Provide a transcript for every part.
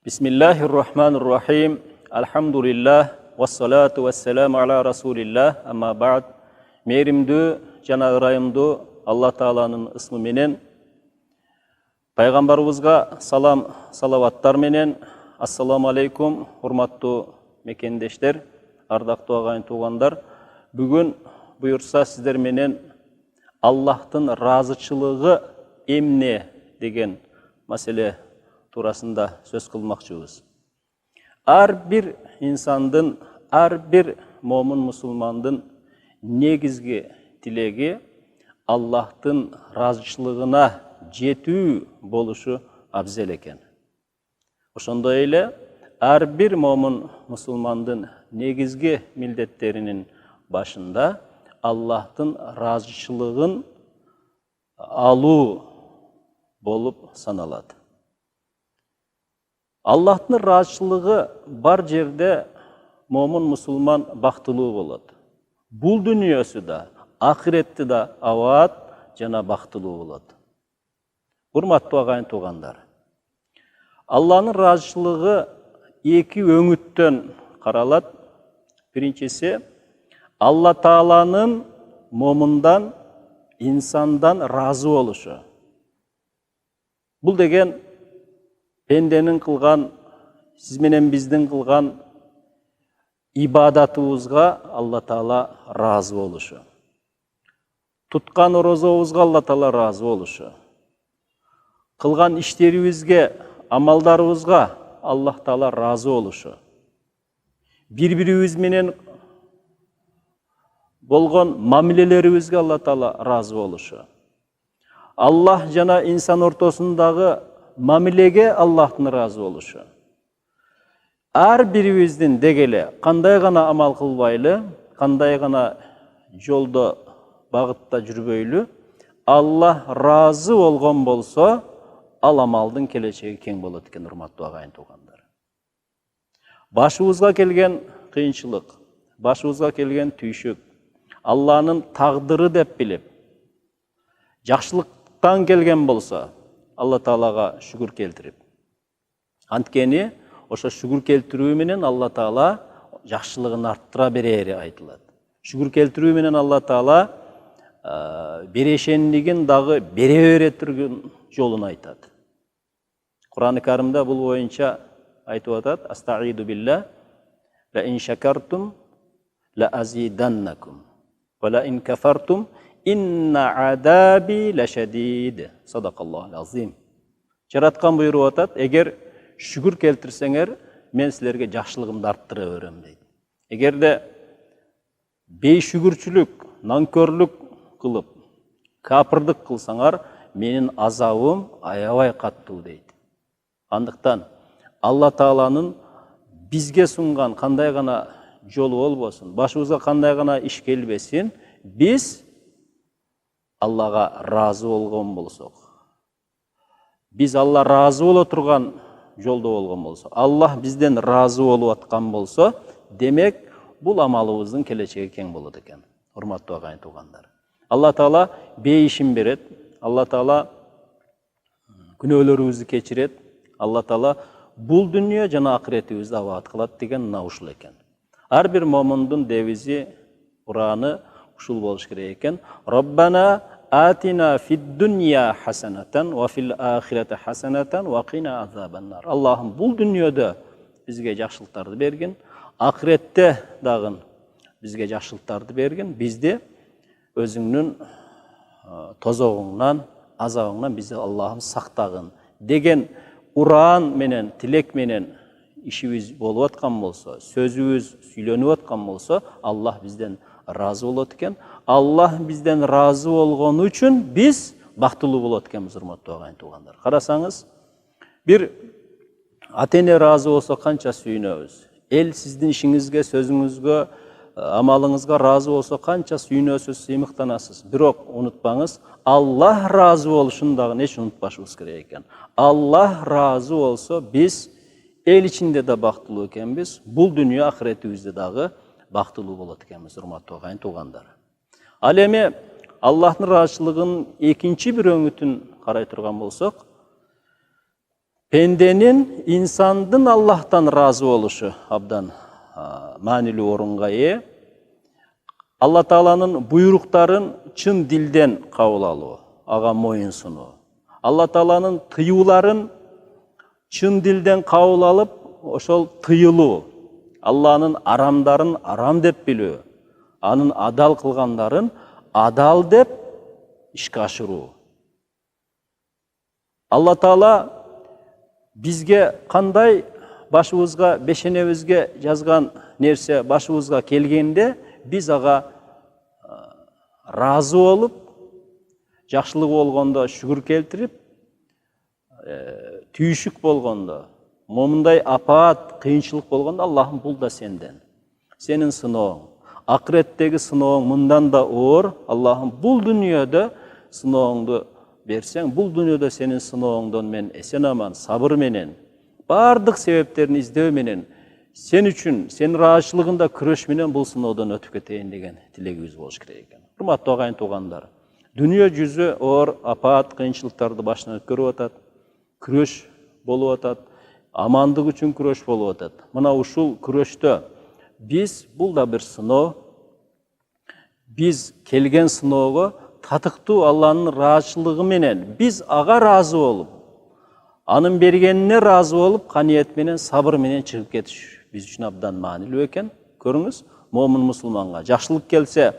Bismillahirrahmanirrahim. Alhamdulillah. Wassalatu wassalamu ala rasulillah. Amma ba'd. Meyrimdүү жана ырайымдуу Алла Тааланын ысмы менен пайгамбарыбызга салам салаваттар менен ассаламу алейкум урматтуу мекендештер, ардактуу агайын туугандар. Бүгүн буюрса сиздер менен Аллахтын разычылыгы эмне деген маселе турасында сөз кылмакчыбыз. Ар бир инсандын, ар бир момун мусулмандын негизги тилеги Аллахтын разычылыгына жетүү болушу абзел экен. Ошондой эле ар бир момун мусулмандын негизги милдеттеринин башында Аллахтын разычылыгын алуу болуп саналат. Аллахтын разычылыгы бар жерде момун мусулман бактылуу болот. Бул дүнүйөсү да, ахиретти да абат жана бактылуу болот. Урматтуу агайын туугандар. Алланын разычылыгы эки өңүттөн каралат. Биринчиси Алла Тааланын момундан, инсандан разы болушу. Бул деген пенденин кылган, сиз менен биздин кылган ибадатыбызга Алла Таала разы болушу. Туткан орозобузга Алла Таала разы болушу. Кылган иштерибизге, амалдарыбызга Алла Таала разы болушу. Бири-бирибиз менен болгон мамилелерибизге Алла Таала разы болушу. Аллах жана инсан ортосундагы мамилеге Аллахтын разы болушу. Ар бирибиздин дегеле кандай гана амал кылбайлы, кандай гана жолдо багытта жүрбөйлү, Аллах разы болгон болсо, ал амалдын келечеги кең болот экен, урматтуу агайын туугандар. Башыбызга келген кыйынчылык, башыбызга келген түйшүк, Алланын тагдыры деп билип, жакшылыктан келген болсо, Алла Таалага шүгүр келтирип. Анткени ошо шүгүр келтирүү менен Алла Таала жакшылыгын арттыра берери айтылат. Шүгүр келтирүү менен Алла Таала берешендигин дагы бере беретирген жолун айтат. Кур'ан-ы Каримде бул боюнча айтып атат: "Астаиду билла ла ин шакартум ла азиданнакум ва ла ин кафартум инна адаби лашадид." Садакаллаху азим. Жараткан буйруп атат: "Эгер шүгүр келтирсеңер, мен силерге жакшылыгымды арттыра берем" дейт. Эгерде бейшүгүрчүлүк, нанкөрлүк кылып, капырдык кылсаңар, менин азабым аябай каттуу дейт. Андыктан Алла Тааланын бизге сунган кандай гана жолу болбосун, башыбызга кандай гана иш келбесин, биз Аллага разы болгон болсок, биз Алла разы боло турган жолдо болгон болсо, Аллах бизден разы болуп аткан болсо, демек бул амалыбыздын келечеги кең болот экен. Урматтуу агайын туугандар. Алла Таала бейишин берет, Алла Таала күнөөлөрүбүздү кечирет, Алла Таала бул дүнүйө жана акыретибизди абат кылат деген мына ушул экен. Ар бир момундун девизи, ураны ушул болуш керек экен. Роббана атина фид дунья хасанатан ва фил ахирати хасанатан ва кина азабаннар. Аллахым бул дүнүйөдө бизге жакшылыктарды бергин, акыретте дагы бизге жакшылыктарды бергин, бизди өзүңнүн тозогуңнан, азабыңнан бизди Аллахым сактагын деген уран менен, тилек менен ишибиз болуп аткан болсо, сөзүбүз сүйлөнүп аткан болсо, Аллах бизден разы болот экен. Аллах бизден разы болгон үчүн биз бактылуу болот экенбиз, урматтуу агайын туугандар. Карасаңыз, бир ата-эне разы болсо канча сүйүнөбүз. Эл сиздин ишиңизге, сөзүңүзгө, амалыңызга разы болсо канча сүйүнөсүз, сыймыктанасыз. Бирок унутпаңыз, Аллах разы болушун дагы эч унутпашыбыз керек экен. Аллах разы болсо, биз эл ичинде да бактылуу экенбиз, бул дүнүйө акыретибизде дагы бактылуу болот экенбиз, урматтуу агайын туугандар. Ал эми Аллахтын ыраазычылыгынын экинчи бир өңүтүн карай турган болсок, Pendenin, insandın Allah'tan razı oluşu abdan manili orunga ие. Allah Taala'nın buyruktарын çın dilden kabul alуу, aga moyun sunuu. Allah Taala'nın tıyuların çın dilden kabul alıp, oşol tıyılуу. Allah'ın aramdарын aram dep bilүү. Anın adal kılgandарын adal dep işke aşırуу. Allah Taala bizge kanday başыбызга, бешенебизге жазган нерсе başыбызга келгенде, biz aga razı olup, жақшылық болгондо шүгүр келтирип, түйшүк болгондо, момундай апаат, кыйынчылык болгондо, Аллахым бул да сенден. Сенин сыноң, акыреттеги сыноң мындан да оор. Аллахым бул дүнүйөдө сыноңду берсең, бул дүнүйөдө сенин сыноңдон мен эсен аман, сабыр менен, бардык себептерин издөө менен, sen üçün, senin rahatçılığında küröş менен бул сыноодон өтүп кетейин деген тилегибиз болуш керек экен. Урматтуу агайын туугандар, дүнүйө жүзү оор апаат, кыйынчылыктарды башынан өткөрүп атат, күрөш болуп атат, амандык үчүн күрөш болуп атат. Мына ушул күрөштө биз, бул да бир сыноо, биз келген сыноого татыктуу Алланын раатчылыгы менен биз ага разы болуп, анын бергенине разы болуп, каниет менен, сабыр менен чыгып кетиш биз үчүн абдан маанилүү экен. Көрүңүз, момун мусулманга жакшылык келсе,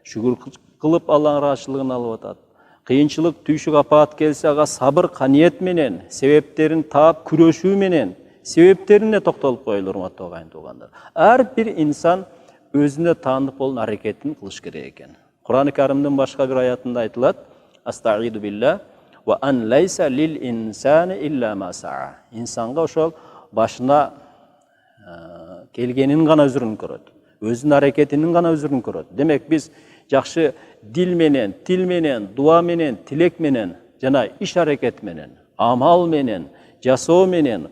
шүгүр кылып Алланын раатчылыгын алып атат. Кыйынчылык, түйшүк, апаат келсе, ага сабыр, каниет менен, себептерин таап күрөшүү менен, себептерине токтолуп коелу, урматтуу агайын туугандар. Ар бир инсан өзүнө таандык болгон аракетин кылыш керек экен. Кур'ан-ы Каримдин башка бир аятында айтылат: "Астаиду билла ва ан лайса лил инсани илля ма саа." Инсанга ошол башына келгенин гана өзүрүн көрөт. Өзүнүн аракетинин гана өзүрүн көрөт. Демек биз жакшы дил менен, тил менен, дуа менен, тилек менен, жана иш аракет менен, амал менен, жасоо менен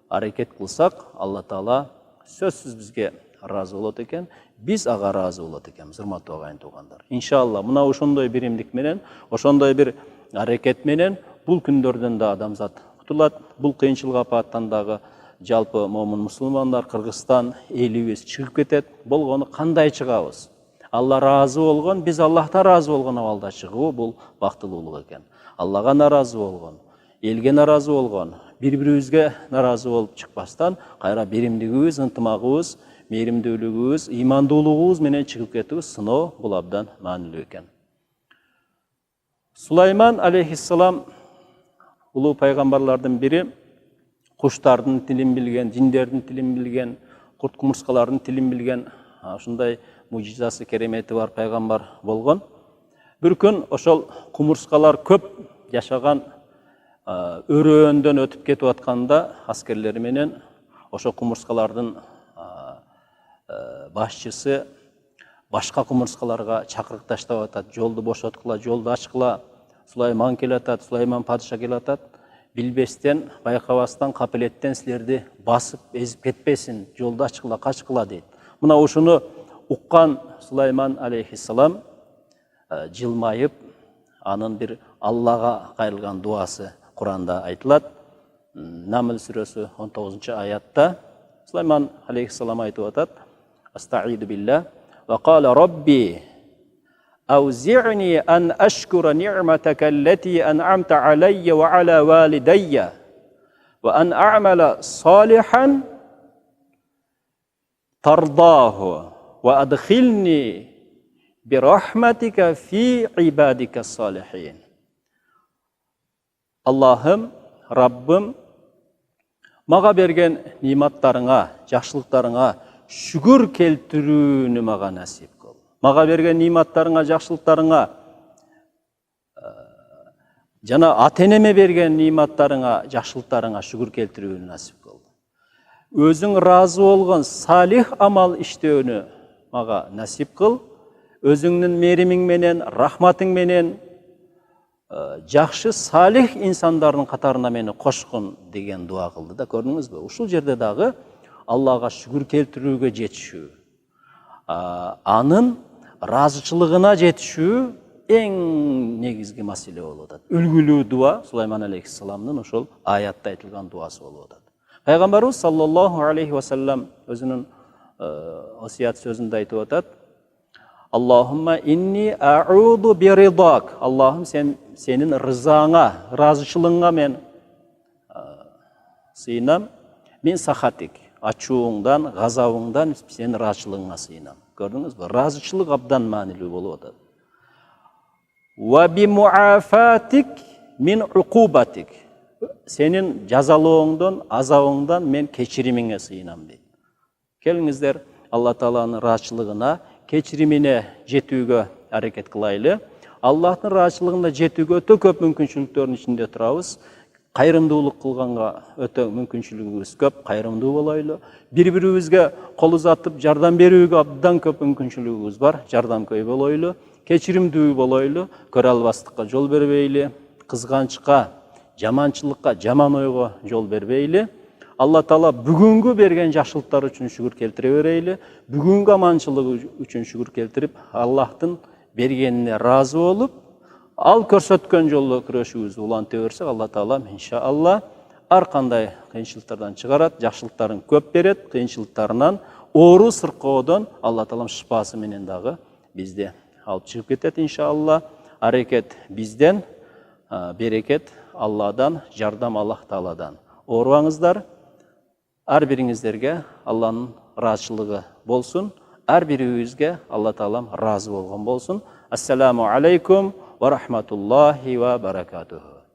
аракет кылсак, Алла Таала сөзсүз бизге разы болот экен, биз ага разы болот экенбиз, урматтуу агайын туугандар. Иншалла, мына ошондой биримдик менен, ошондой бир аракет менен бул күндөрдөн да адамзат кутулат. Бул кыйынчылык апааттан дагы жалпы момун мусулмандар, Кыргызстан элибиз чыгып кетет. Болгону кандай чыгабыз? Алла разы болгон, биз Аллахтан разы болгон абалда чыгуу бул бактылуулук экен. Аллага наразы болгон, элге наразы болгон, бири-бирибизге наразы болуп чыкпастан, кайра биримдигибиз, ынтымагыбыз, мээримдүүлүгүбүз, ыймандуулугубуз менен чыгып кетүүбүз сыноо бул абдан маанилүү экен. Сулайман алейхиссалам улуу пайгамбарлардын бири, куштардын тилин билген, жиндердин тилин билген, курт кумурскалардын тилин билген, ушундай мужизасы, керемети бар пайгамбар болгон. Бир күн ошол кумурскалар көп жашаган өрөөндөн өтүп кетип атканда, аскерлери менен ошол кумурскалардын башчысы башка кумурскаларга чакырык таштап атат: жолду бошоткула, жолду ачкыла, Сулайман келатат, Сулайман падыша келатат, билбестен, байкабастан, капелеттен силерди басып, эзип кетпесин, жолду ачкыла, качкыла дейт. Мына ушуну уккан Сулайман алейхиссалам жылмайып, анын бир Аллага кайрылган дуасы Куранда айтылат. Намл сүрөсү 19-аятта Сулайман алейхиссалам айтып атат: "Астаиду билла ва кала Робби أوزعني أن أشكر نعمتك التي أنعمت علي وعلى والدي وأن أعمل صالحا ترضاه وأدخلني برحمتك في عبادك الصالحين." Allah'ım, Rabbim, maga bergen nimattарыңа, жакшылыктарыңа шүгүр келтирүүнү мага насип кыл. Мага берген ниматтарыңа, жакшылыктарыңа, жана ата-энеме берген ниматтарыңа, жакшылыктарыңа шүгүр келтирүүнү насип кыл. Өзүң разы болгон салих амал иштөөнү мага насип кыл. Өзүңдүн мээримиң менен, рахматың менен жакшы салих инсандардын катарына мени кошкун деген дуа кылды да, көрдүңүзбү? Ушул жерде дагы Аллага шүгүр келтирүүгө жетишүү, анын разычылыгына жетишүү, eң негизги маселе болуп атат. Үлгүлүү дуа Сулайман алейхиссаламдын ошол аятта айтылган дуасы болуп атат. Пайгамбарыбыз саллаллаху алейхи ва саллям өзүнүн осият сөзүндө айтып атат: Аллахумма инни а'уду биридак. Аллахым сенин рызаңа, ыраазычылыгыңа мен сыйынам. Мин сахатик, ачууңдан, газабыңдан сенин ыраазычылыгыңа сыйынам. Көрдүңүзбү? Ыраазычылык абдан маанилүү болуп атат. Ва би муафатик мин укубатик. Сенин жазалооңдон, азабыңдан мен кечиримиңе сыйынам дейт. Келиңиздер, Алла Тааланын ыраазычылыгына, кечиримине жетүүгө аракет кылайлы. Аллахтын ыраазычылыгына жетүүгө өтө көп мүмкүнчүлүктөрдүн ичинде турабыз. Кайрымдуулук кылганга өтө мүмкүнчүлүгүбүз көп, кайрымдуу болойлу. Бири-бирибизге кол узатып жардам берүүгө абдан көп мүмкүнчүлүгүбүз бар. Жардамкөй болойлу, кечиримдүү болойлу, көрө албастыкка жол бербейли, кызганычка, жаманчылыкка, жаман ойго жол бербейли. Алла Таала бүгүнгү берген жакшылыктар үчүн шүгүр келтире берейли. Бүгүнгү аманчылыгы үчүн шүгүр келтирип, Аллахтын бергенине разы болуп, ал көрсөткөн жолдо күрөшүүбүздү уланта берсек, Алла Таала иншалла ар кандай кыйынчылыктардан чыгарат, жакшылыктарын көп берет, кыйынчылыктарынан, оору сыркоодон Алла Таалам шыпасы менен дагы бизди алып чыгып кетет иншалла. Аракет бизден, берекет Алладан, жардам Аллах Тааладан. Оорубаңыздар. Ар бириңиздерге Алланын ыраазычылыгы болсун. Ар бирибизге Алла Таалам разы болгон болсун. Ассаламу алейкум ва рахматуллахи ва баракатуху.